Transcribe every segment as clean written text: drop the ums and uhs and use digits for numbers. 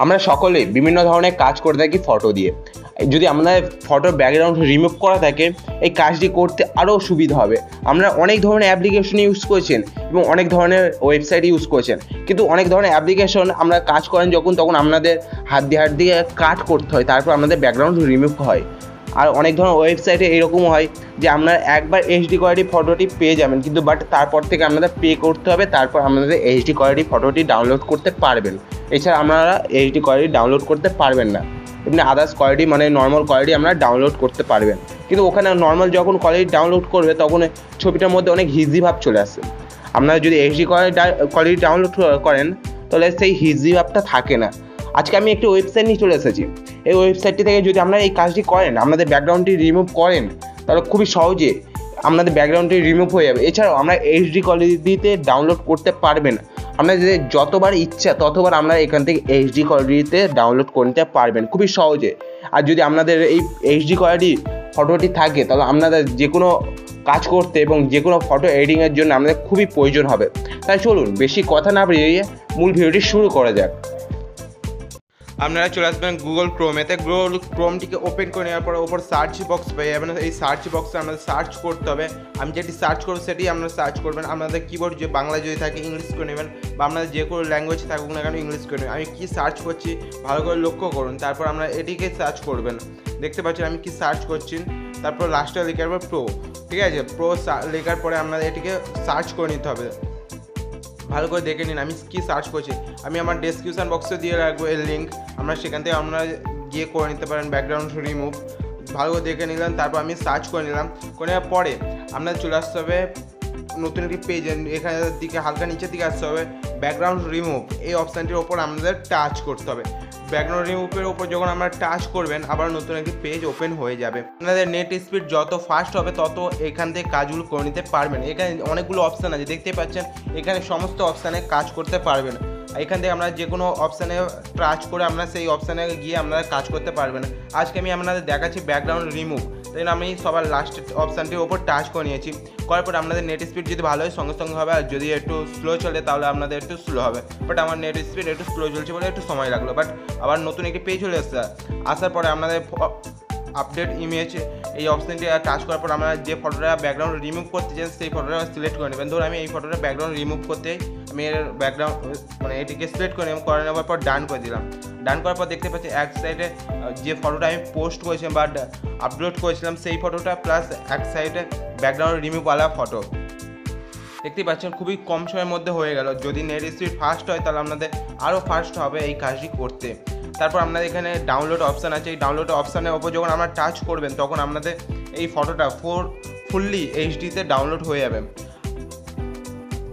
আমরা সকলেই বিভিন্ন ধরনের কাজ করে থাকি ফটো দিয়ে। যদি আমাদের ফটোর ব্যাকগ্রাউন্ড রিমুভ করা থাকে, এই কাজটি করতে আরও সুবিধা হবে। আমরা অনেক ধরনের অ্যাপ্লিকেশন ইউজ করেছেন এবং অনেক ধরনের ওয়েবসাইট ইউজ করেছেন, কিন্তু অনেক ধরনের অ্যাপ্লিকেশন আমরা কাজ করেন যখন, তখন আপনাদের হাত দিয়ে কাট করতে হয়, তারপর আপনাদের ব্যাকগ্রাউন্ড রিমুভ হয়। আর অনেক ধরনের ওয়েবসাইটে এরকমও হয় যে আপনারা একবার এইচডি কোয়ালিটি ফটোটি পেয়ে যাবেন, কিন্তু তারপর থেকে আপনাদের পে করতে হবে, তারপর আপনাদের এইচডি কোয়ালিটি ফটোটি ডাউনলোড করতে পারবেন। এছাড়া আপনারা এইচডি কোয়ালিটি ডাউনলোড করতে পারবেন না। এমনি আদার্স কোয়ালিটি মানে নর্মাল কোয়ালিটি আপনারা ডাউনলোড করতে পারবেন, কিন্তু ওখানে নর্মাল যখন কোয়ালিটি ডাউনলোড করবে তখন ছবিটার মধ্যে অনেক হিজি ভাব চলে আসে। আপনারা যদি এইচডি কোয়ালিটি ডাউনলোড করেন তাহলে সেই হিজি ভাবটা থাকে না। আজকে আমি একটি ওয়েবসাইট নিয়ে চলে এসেছি। এই ওয়েবসাইটটি থেকে যদি আপনারা এই কাজটি করেন, আপনাদের ব্যাকগ্রাউন্ডটি রিমুভ করেন, তাহলে খুবই সহজে আপনাদের ব্যাকগ্রাউন্ডটি রিমুভ হয়ে যাবে। এছাড়াও আমরা এইচডি কোয়ালিটিতে ডাউনলোড করতে পারবেন। আপনাদের যতবার ইচ্ছা ততবার আপনারা এখান থেকে এইচডি কোয়ালিটিতে ডাউনলোড করতে পারবেন খুবই সহজে। আর যদি আপনাদের এই এইচডি কোয়ালিটি ফটোটি থাকে, তাহলে আপনাদের যে কোনো কাজ করতে এবং যে কোনো ফটো এডিটিংয়ের জন্য আপনাদের খুবই প্রয়োজন হবে। তাই চলুন বেশি কথা না বেরিয়ে মূল ভিডিওটি শুরু করা যাক। আপনারা চলে আসবেন গুগল ক্রোমেতে। গুগল ক্রোমটিকে ওপেন করে নেওয়ার পরে ওপর সার্চ বক্স পেয়ে যাবেন। এই সার্চ বক্সে আপনাদের সার্চ করতে হবে। আমি যেটি সার্চ করবো সেটি আপনারা সার্চ করবেন। আপনাদের কিবোর্ড যে বাংলা যদি থাকে ইংলিশ করে নেবেন, বা আপনাদের যে কোনো ল্যাঙ্গুয়েজ থাকুক না কেন ইংলিশ করে নেবেন। আমি কি সার্চ করছি ভালো করে লক্ষ্য করুন, তারপর আপনারা এটিকে সার্চ করবেন। দেখতে পাচ্ছেন আমি কি সার্চ করছি, তারপর লাস্টে লেখার পর প্রো, ঠিক আছে, প্রো লেখার পরে আপনাদের এটিকে সার্চ করে নিতে হবে। ভালো করে দেখে নিন আমি কি সার্চ করছি। আমি আমার ডেসক্রিপশন বক্সে দিয়ে রাখবো এর লিঙ্ক, আপনারা সেখান থেকে আপনারা গিয়ে করে নিতে পারেন ব্যাকগ্রাউন্ড রিমুভ। ভালো করে দেখে নিলাম, তারপর আমি সার্চ করে নিলাম। করে নেওয়ার পরে আপনাদের চলে আসতে হবে নতুন একটি পেজ। এখানে দিকে হালকা নিচের দিকে আসতে হবে ব্যাকগ্রাউন্ড রিমুভ, এই অপশানটির ওপর আমাদের টাচ করতে হবে। ব্যাকগ্রাউন্ড রিমুভের ওপর যখন আমরা টাচ করবেন, আবার নতুন একটি পেজ ওপেন হয়ে যাবে। আপনাদের নেট স্পিড যত ফাস্ট হবে তত এখান থেকে কাজগুলো করে নিতে পারবেন। এখানে অনেকগুলো অপশান আছে, দেখতে পাচ্ছেন এখানে সমস্ত অপশানে কাজ করতে পারবেন। এখান থেকে আমরা যে কোনো অপশানে টাচ করে আমরা সেই অপশানে গিয়ে আপনারা কাজ করতে পারবেন। আজকে আমি আপনাদের দেখাচ্ছি ব্যাকগ্রাউন্ড রিমুভ। তাই আমি সবার লাস্ট অপশানটির ওপর টাচ করে নিয়েছি। করার পর আপনাদের নেট স্পিড যদি ভালো হয় সঙ্গে সঙ্গে হবে, আর যদি একটু স্লো চলে তাহলে আপনাদের একটু স্লো হবে। বাট আমার নেট স্পিড একটু স্লো চলছে বলে একটু সময় লাগলো। বাট আবার নতুন একটি পেজ চলে এসেছে। আসার পরে আপনাদের আপডেট ইমেজ এই অপশানটি টাচ করার পর আমরা যে ফটোটা ব্যাকগ্রাউন্ড রিমুভ করতে চান সেই ফটোটা সিলেক্ট করে নেবেন। ধরুন আমি এই ফটোটা ব্যাকগ্রাউন্ড রিমুভ করতে আমি এর ব্যাকগ্রাউন্ড মানে এটিকে সিলেক্ট করে নেব, করে নেওয়ার পর ডান করে দিলাম। ডান করার পর দেখতে পাচ্ছি এক সাইডে যে ফটোটা আমি পোস্ট করেছিলাম বা আপলোড করেছিলাম সেই ফটোটা, প্লাস এক সাইডে ব্যাকগ্রাউন্ড রিমুভওয়ালা ফটো। দেখতেই পাচ্ছেন খুবই কম সময়ের মধ্যে হয়ে গেল। যদি নেট স্পিড ফাস্ট হয় তাহলে আপনাদের আরও ফাস্ট হবে এই কাজটি করতে। তারপর আপনাদের এখানে ডাউনলোড অপশান আছে। এই ডাউনলোড অপশানের ওপর যখন আপনারা টাচ করবেন তখন আপনাদের এই ফটোটা ফুললি এইচডিতে ডাউনলোড হয়ে যাবে।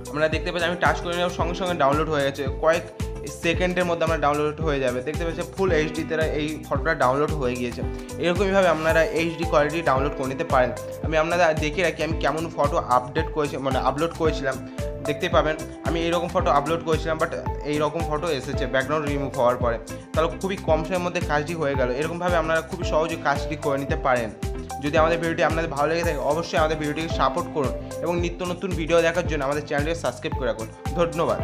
আপনারা দেখতে পাচ্ছেন আমি টাচ করে নেওয়ার সঙ্গে সঙ্গে ডাউনলোড হয়ে গেছে। কয়েক সেকেন্ডের মধ্যে আমরা ডাউনলোড হয়ে যাবে। দেখতে পাচ্ছেন ফুল এইচডিতে এই ফটোটা ডাউনলোড হয়ে গিয়েছে। এরকমইভাবে আপনারা এইচডি কোয়ালিটি ডাউনলোড করে নিতে পারেন। আমি আপনারা দেখিয়ে রাখি আমি কেমন ফটো আপলোড করেছিলাম। দেখতে পাবেন আমি এইরকম ফটো আপলোড করেছিলাম, বাট এইরকম ফটো এসেছে ব্যাকগ্রাউন্ড রিমুভ হওয়ার পরে। তাহলে খুবই কম সময়ের মধ্যে কাজটি হয়ে গেল। এরকমভাবে আপনারা খুবই সহজে কাজটি করে নিতে পারেন। যদি আমাদের ভিডিওটি আপনাদের ভালো লেগে থাকে অবশ্যই আমাদের ভিডিওটিকে সাপোর্ট করুন এবং নিত্য নতুন ভিডিও দেখার জন্য আমাদের চ্যানেলটিকে সাবস্ক্রাইব করে রাখুন। ধন্যবাদ।